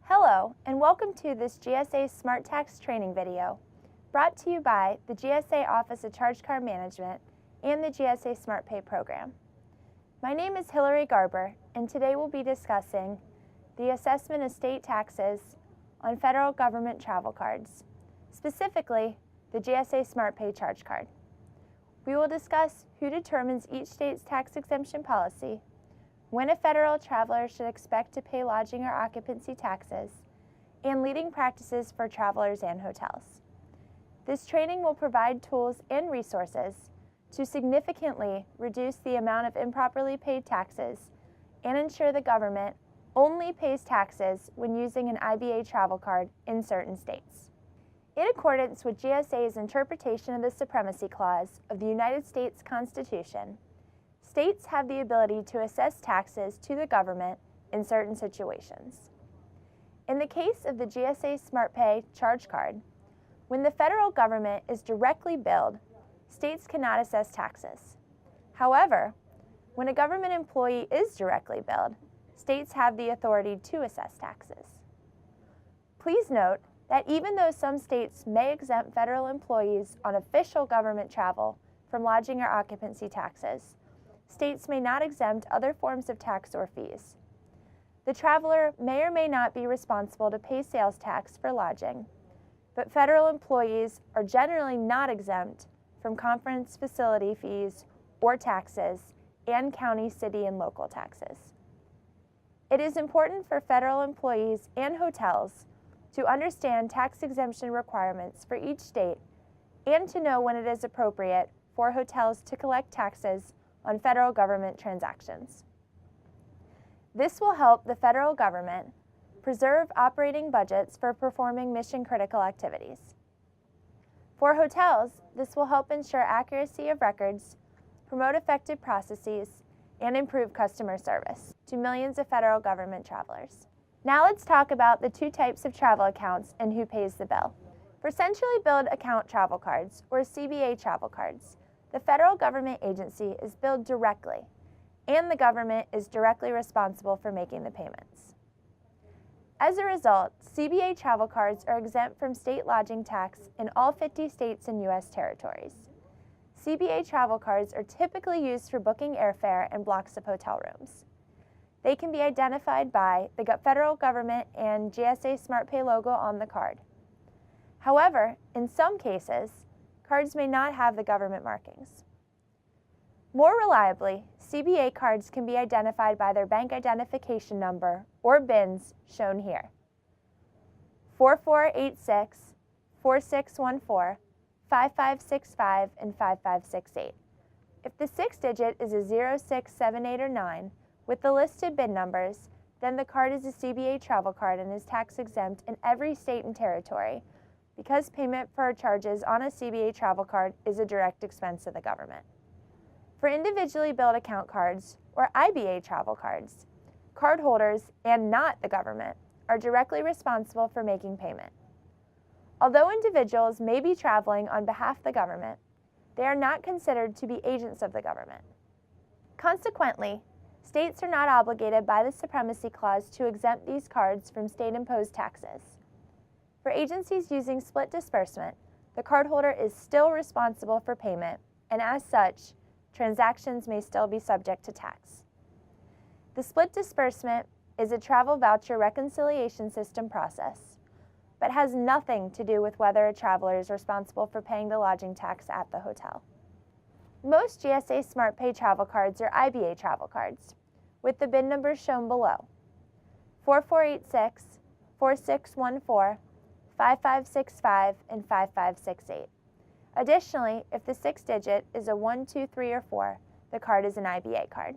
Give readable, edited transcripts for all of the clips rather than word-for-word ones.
Hello, and welcome to this GSA SmartTax training video, brought to you by the GSA Office of Charge Card Management and the GSA SmartPay program. My name is Hillary Garber, and today we'll be discussing the assessment of state taxes on federal government travel cards, specifically the GSA SmartPay charge card. We will discuss who determines each state's tax exemption policy, when a federal traveler should expect to pay lodging or occupancy taxes, and leading practices for travelers and hotels. This training will provide tools and resources to significantly reduce the amount of improperly paid taxes and ensure the government only pays taxes when using an IBA travel card in certain states. In accordance with GSA's interpretation of the Supremacy Clause of the United States Constitution, states have the ability to assess taxes to the government in certain situations. In the case of the GSA SmartPay charge card, when the federal government is directly billed, states cannot assess taxes. However, when a government employee is directly billed, states have the authority to assess taxes. Please note that even though some states may exempt federal employees on official government travel from lodging or occupancy taxes, states may not exempt other forms of tax or fees. The traveler may or may not be responsible to pay sales tax for lodging, but federal employees are generally not exempt from conference facility fees or taxes and county, city, and local taxes. It is important for federal employees and hotels to understand tax exemption requirements for each state and to know when it is appropriate for hotels to collect taxes on federal government transactions. This will help the federal government preserve operating budgets for performing mission-critical activities. For hotels, this will help ensure accuracy of records, promote effective processes, and improve customer service to millions of federal government travelers. Now let's talk about the two types of travel accounts and who pays the bill. For centrally billed account travel cards, or CBA travel cards, the federal government agency is billed directly, and the government is directly responsible for making the payments. As a result, CBA travel cards are exempt from state lodging tax in all 50 states and U.S. territories. CBA travel cards are typically used for booking airfare and blocks of hotel rooms. They can be identified by the federal government and GSA SmartPay logo on the card. However, in some cases, cards may not have the government markings. More reliably, CBA cards can be identified by their bank identification number, or BINs, shown here: 4486, 4614, 5565, and 5568. If the sixth digit is a 0, 6, 7, 8, or 9 with the listed BIN numbers, then the card is a CBA travel card and is tax exempt in every state and territory, because payment for charges on a CBA travel card is a direct expense of the government. For individually billed account cards, or IBA travel cards, cardholders, and not the government, are directly responsible for making payment. Although individuals may be traveling on behalf of the government, they are not considered to be agents of the government. Consequently, states are not obligated by the Supremacy Clause to exempt these cards from state-imposed taxes. For agencies using split disbursement, the cardholder is still responsible for payment, and as such, transactions may still be subject to tax. The split disbursement is a travel voucher reconciliation system process, but has nothing to do with whether a traveler is responsible for paying the lodging tax at the hotel. Most GSA SmartPay travel cards are IBA travel cards, with the BIN numbers shown below: 4486, 4614, 5565, and 5568. Additionally, if the sixth digit is a 1, 2, 3, or 4, the card is an IBA card.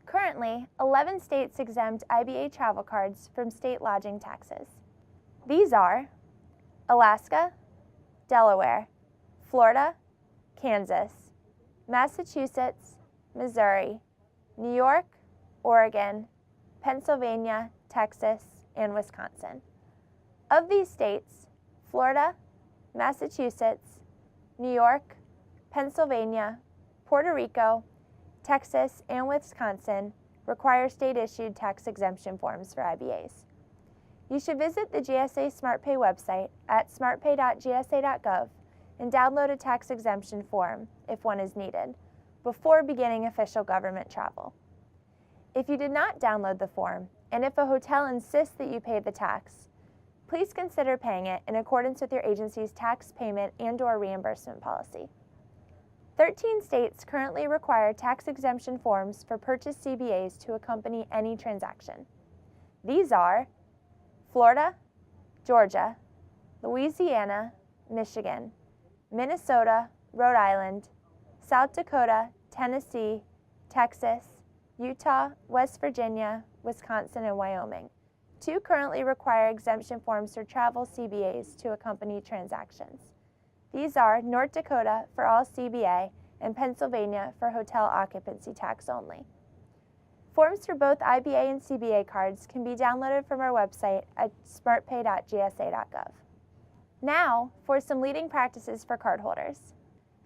Currently, 11 states exempt IBA travel cards from state lodging taxes. These are Alaska, Delaware, Florida, Kansas, Massachusetts, Missouri, New York, Oregon, Pennsylvania, Texas, and Wisconsin. Of these states, Florida, Massachusetts, New York, Pennsylvania, Puerto Rico, Texas, and Wisconsin require state-issued tax exemption forms for IBAs. You should visit the GSA SmartPay website at smartpay.gsa.gov and download a tax exemption form, if one is needed, before beginning official government travel. If you did not download the form, and if a hotel insists that you pay the tax, please consider paying it in accordance with your agency's tax payment and/or reimbursement policy. 13 states currently require tax exemption forms for purchase CBAs to accompany any transaction. These are Florida, Georgia, Louisiana, Michigan, Minnesota, Rhode Island, South Dakota, Tennessee, Texas, Utah, West Virginia, Wisconsin, and Wyoming. 2 currently require exemption forms for travel CBAs to accompany transactions. These are North Dakota for all CBA and Pennsylvania for hotel occupancy tax only. Forms for both IBA and CBA cards can be downloaded from our website at smartpay.gsa.gov. Now, for some leading practices for cardholders.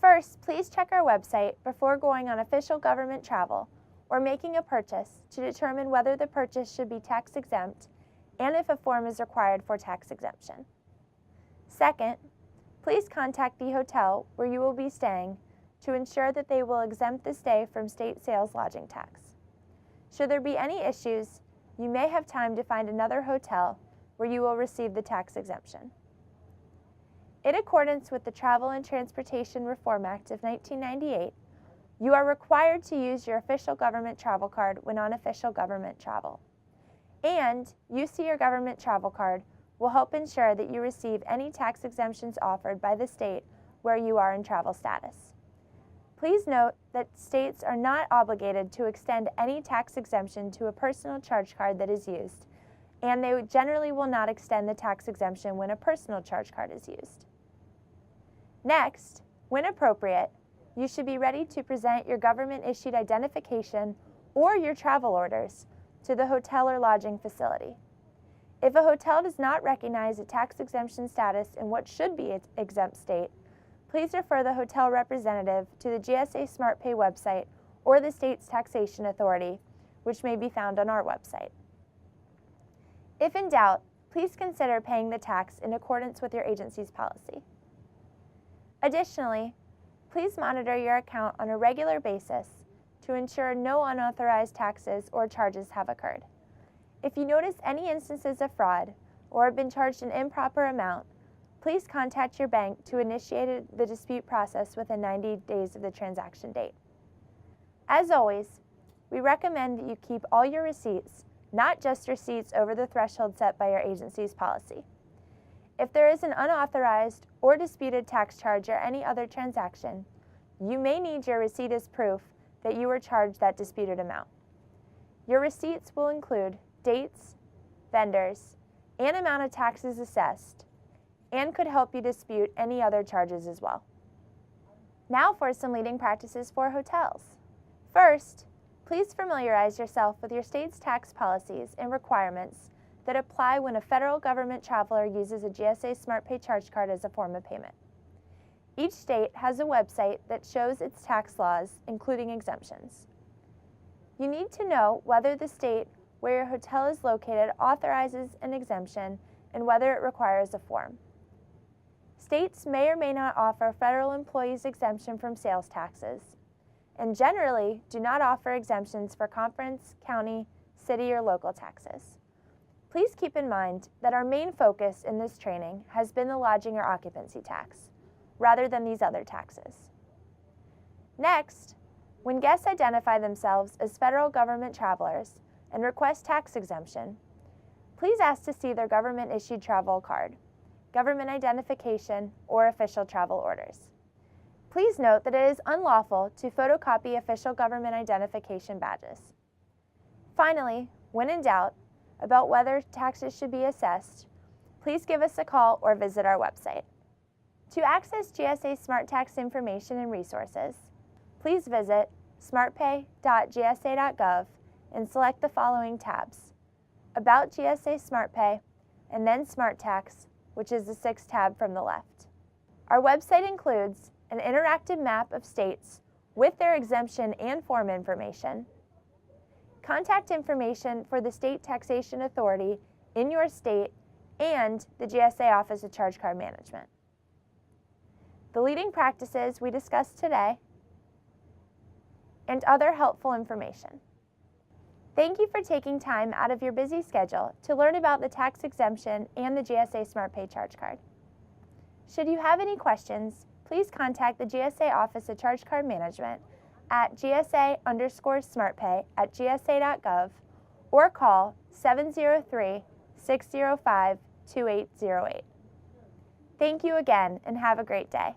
First, please check our website before going on official government travel or making a purchase to determine whether the purchase should be tax exempt and if a form is required for tax exemption. Second, please contact the hotel where you will be staying to ensure that they will exempt the stay from state sales lodging tax. Should there be any issues, you may have time to find another hotel where you will receive the tax exemption. In accordance with the Travel and Transportation Reform Act of 1998, you are required to use your official government travel card when on official government travel. And use of your government travel card will help ensure that you receive any tax exemptions offered by the state where you are in travel status. Please note that states are not obligated to extend any tax exemption to a personal charge card that is used, and they generally will not extend the tax exemption when a personal charge card is used. Next, when appropriate, you should be ready to present your government-issued identification or your travel orders to the hotel or lodging facility. If a hotel does not recognize a tax exemption status in what should be its exempt state, please refer the hotel representative to the GSA SmartPay website or the state's taxation authority, which may be found on our website. If in doubt, please consider paying the tax in accordance with your agency's policy. Additionally, please monitor your account on a regular basis to ensure no unauthorized taxes or charges have occurred. If you notice any instances of fraud or have been charged an improper amount, please contact your bank to initiate the dispute process within 90 days of the transaction date. As always, we recommend that you keep all your receipts, not just receipts over the threshold set by your agency's policy. If there is an unauthorized or disputed tax charge or any other transaction, you may need your receipt as proof that you were charged that disputed amount. Your receipts will include dates, vendors, and amount of taxes assessed, and could help you dispute any other charges as well. Now for some leading practices for hotels. First, please familiarize yourself with your state's tax policies and requirements that apply when a federal government traveler uses a GSA SmartPay charge card as a form of payment. Each state has a website that shows its tax laws, including exemptions. You need to know whether the state where your hotel is located authorizes an exemption and whether it requires a form. States may or may not offer federal employees exemption from sales taxes, and generally do not offer exemptions for conference, county, city, or local taxes. Please keep in mind that our main focus in this training has been the lodging or occupancy tax, rather than these other taxes. Next, when guests identify themselves as federal government travelers and request tax exemption, please ask to see their government-issued travel card, government identification, or official travel orders. Please note that it is unlawful to photocopy official government identification badges. Finally, when in doubt about whether taxes should be assessed, please give us a call or visit our website. To access GSA SmartTax information and resources, please visit smartpay.gsa.gov and select the following tabs: About GSA SmartPay, and then SmartTax, which is the 6th tab from the left. Our website includes an interactive map of states with their exemption and form information, contact information for the state taxation authority in your state and the GSA Office of Charge Card Management. The leading practices we discussed today and other helpful information. Thank you for taking time out of your busy schedule to learn about the tax exemption and the GSA SmartPay charge card. Should you have any questions, please contact the GSA Office of Charge Card Management at gsa_smartpay@gsa.gov or call 703-605-2808. Thank you again and have a great day.